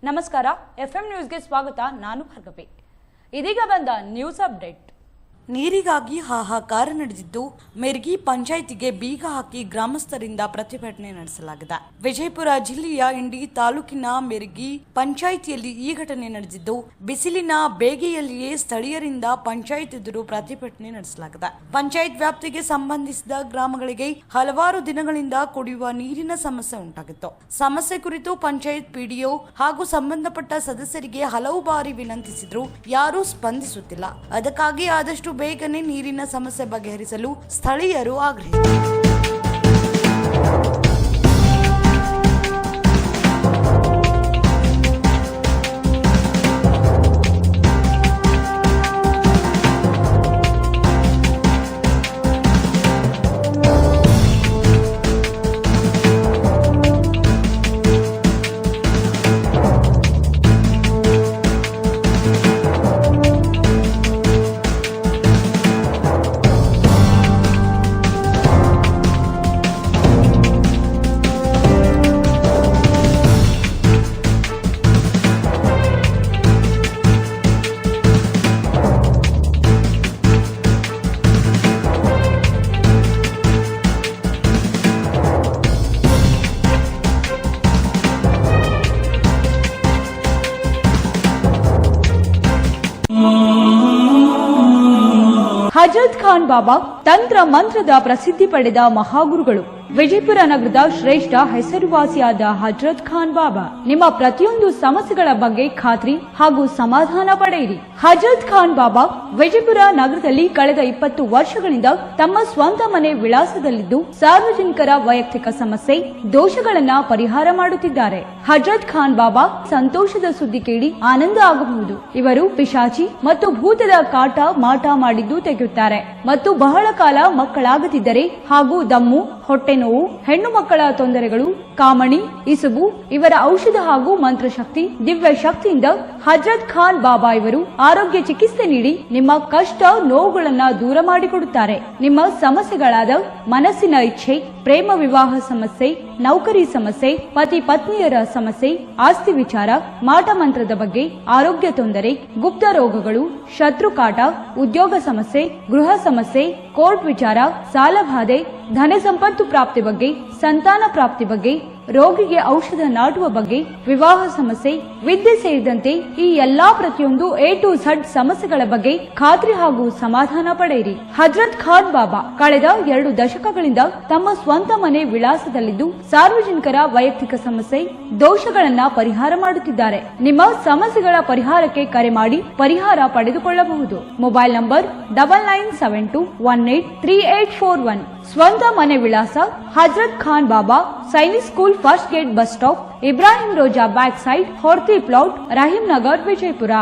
ನಮಸ್ಕಾರ, ಎಫ್ಎಂ ನ್ಯೂಸ್ಗೆ ಸ್ವಾಗತ. ನಾನು ಭಾರ್ಗವಿ. ಇದೀಗ ಬಂದ ನ್ಯೂಸ್ ಅಪ್ಡೇಟ್. ನೀರಿಗಾಗಿ ಹಾಹಾಕಾರ ನಡೆದಿದ್ದು, ಮೆರ್ಗಿ ಪಂಚಾಯಿತಿಗೆ ಬೀಗ ಹಾಕಿ ಗ್ರಾಮಸ್ಥರಿಂದ ಪ್ರತಿಭಟನೆ ನಡೆಸಲಾಗಿದೆ. ವಿಜಯಪುರ ಜಿಲ್ಲೆಯ ಇಂಡಿ ತಾಲೂಕಿನ ಮೆರ್ಗಿ ಪಂಚಾಯಿತಿಯಲ್ಲಿ ಈ ಘಟನೆ ನಡೆದಿದ್ದು, ಬಿಸಿಲಿನ ಬೇಗೆಯಲ್ಲಿಯೇ ಸ್ಥಳೀಯರಿಂದ ಪಂಚಾಯತ್ ಎದುರು ಪ್ರತಿಭಟನೆ ನಡೆಸಲಾಗಿದೆ. ಪಂಚಾಯತ್ ವ್ಯಾಪ್ತಿಗೆ ಸಂಬಂಧಿಸಿದ ಗ್ರಾಮಗಳಿಗೆ ಹಲವಾರು ದಿನಗಳಿಂದ ಕುಡಿಯುವ ನೀರಿನ ಸಮಸ್ಯೆ ಉಂಟಾಗಿತ್ತು. ಸಮಸ್ಯೆ ಕುರಿತು ಪಂಚಾಯತ್ ಪಿಡಿಒ ಹಾಗೂ ಸಂಬಂಧಪಟ್ಟ ಸದಸ್ಯರಿಗೆ ಹಲವು ಬಾರಿ ವಿನಂತಿಸಿದ್ರು, ಯಾರೂ ಸ್ಪಂದಿಸುತ್ತಿಲ್ಲ. ಅದಕ್ಕಾಗಿ ಆದಷ್ಟು ಬೇಗನೆ ನೀರಿನ ಸಮಸ್ಯೆ ಬಗೆಹರಿಸಲು ಸ್ಥಳೀಯರು ಆಗ್ರಹಿಸಿದರು. ಹಜರತ್ ಖಾನ್ ಬಾಬಾ ತಂತ್ರ ಮಂತ್ರದ ಪ್ರಸಿದ್ಧಿ ಪಡೆದ ಮಹಾಗುರುಗಳು. ವಿಜಯಪುರ ನಗರದ ಶ್ರೇಷ್ಠ ಹೆಸರುವಾಸಿಯಾದ ಹಜರತ್ ಖಾನ್ ಬಾಬಾ ನಿಮ್ಮ ಪ್ರತಿಯೊಂದು ಸಮಸ್ಯೆಗಳ ಬಗ್ಗೆ ಖಾತ್ರಿ ಹಾಗೂ ಸಮಾಧಾನ ಪಡೆಯಿರಿ. ಹಜರತ್ ಖಾನ್ ಬಾಬಾ ವಿಜಯಪುರ ನಗರದಲ್ಲಿ ಕಳೆದ 20 ವರ್ಷಗಳಿಂದ ತಮ್ಮ ಸ್ವಂತ ಮನೆ ವಿಳಾಸದಲ್ಲಿದ್ದು ಸಾರ್ವಜನಿಕರ ವೈಯಕ್ತಿಕ ಸಮಸ್ಯೆ ದೋಷಗಳನ್ನ ಪರಿಹಾರ ಮಾಡುತ್ತಿದ್ದಾರೆ. ಹಜರತ್ ಖಾನ್ ಬಾಬಾ ಸಂತೋಷದ ಸುದ್ದಿ ಕೇಳಿ ಆನಂದ ಆಗಬಹುದು. ಇವರು ಪಿಶಾಚಿ ಮತ್ತು ಭೂತದ ಕಾಟ ಮಾಟ ಮಾಡಿದ್ದು ತೆಗೆಯುತ್ತಾರೆ ಮತ್ತು ಬಹಳ ಕಾಲ ಮಕ್ಕಳಾಗದಿದ್ದರೆ ಹಾಗೂ ದಮ್ಮು, ಹೊಟ್ಟೆ ನೋವು, ಹೆಣ್ಣು ಮಕ್ಕಳ ತೊಂದರೆಗಳು, ಕಾಮಣಿ, ಇಸುಬು ಇವರ ಔಷಧ ಹಾಗೂ ಮಂತ್ರಶಕ್ತಿ, ದಿವ್ಯ ಶಕ್ತಿಯಿಂದ ಹಜರತ್ ಖಾನ್ ಬಾಬಾ ಇವರು ಆರೋಗ್ಯ ಚಿಕಿತ್ಸೆ ನೀಡಿ ನಿಮ್ಮ ಕಷ್ಟ ನೋವುಗಳನ್ನ ದೂರ ಮಾಡಿಕೊಡುತ್ತಾರೆ. ನಿಮ್ಮ ಸಮಸ್ಯೆಗಳಾದ ಮನಸ್ಸಿನ ಇಚ್ಛೆ, ಪ್ರೇಮ ವಿವಾಹ ಸಮಸ್ಯೆ, ನೌಕರಿ ಸಮಸ್ಯೆ, ಪತಿ ಪತ್ನಿಯರ ಸಮಸ್ಯೆ, ಆಸ್ತಿ ವಿಚಾರ, ಮಾಟ ಮಂತ್ರದ ಬಗ್ಗೆ, ಆರೋಗ್ಯ ತೊಂದರೆ, ಗುಪ್ತ ರೋಗಗಳು, ಶತ್ರುಕಾಟ, ಉದ್ಯೋಗ ಸಮಸ್ಯೆ, ಗೃಹ ಸಮಸ್ಯೆ, ಕೋರ್ಟ್ ವಿಚಾರ, ಸಾಲಬಾಧೆ, ಧನ ಸಂಪತ್ತು ಪ್ರಾಪ್ತಿ ಬಗ್ಗೆ, ಸಂತಾನ ಪ್ರಾಪ್ತಿ ಬಗ್ಗೆ, ರೋಗಿಗೆ ಔಷಧ ನಾಟುವ ಬಗ್ಗೆ, ವಿವಾಹ ಸಮಸ್ಯೆ, ವಿದ್ಯೆ ಸೇರಿದಂತೆ ಈ ಎಲ್ಲಾ ಪ್ರತಿಯೊಂದು A to Z ಸಮಸ್ಯೆಗಳ ಬಗ್ಗೆ ಖಾತ್ರಿ ಹಾಗೂ ಸಮಾಧಾನ ಪಡೆಯಿರಿ. ಹಜರತ್ ಖಾನ್ ಬಾಬಾ ಕಳೆದ 2 ದಶಕಗಳಿಂದ ತಮ್ಮ ಸ್ವಂತ ಮನೆ ವಿಳಾಸದಲ್ಲಿದ್ದು ಸಾರ್ವಜನಿಕರ ವೈಯಕ್ತಿಕ ಸಮಸ್ಯೆ ದೋಷಗಳನ್ನ ಪರಿಹಾರ ಮಾಡುತ್ತಿದ್ದಾರೆ. ನಿಮ್ಮ ಸಮಸ್ಯೆಗಳ ಪರಿಹಾರಕ್ಕೆ ಕರೆ ಮಾಡಿ ಪರಿಹಾರ ಪಡೆದುಕೊಳ್ಳಬಹುದು. Mobile number 9972183841. ಸ್ವಂತ ಮನೆ ವಿಳಾಸ Hazrat Khan Baba, Sainik school, first gate, bus stop, Ibrahim Roza back side, Horti plot, Rahim Nagar, Vijayapura.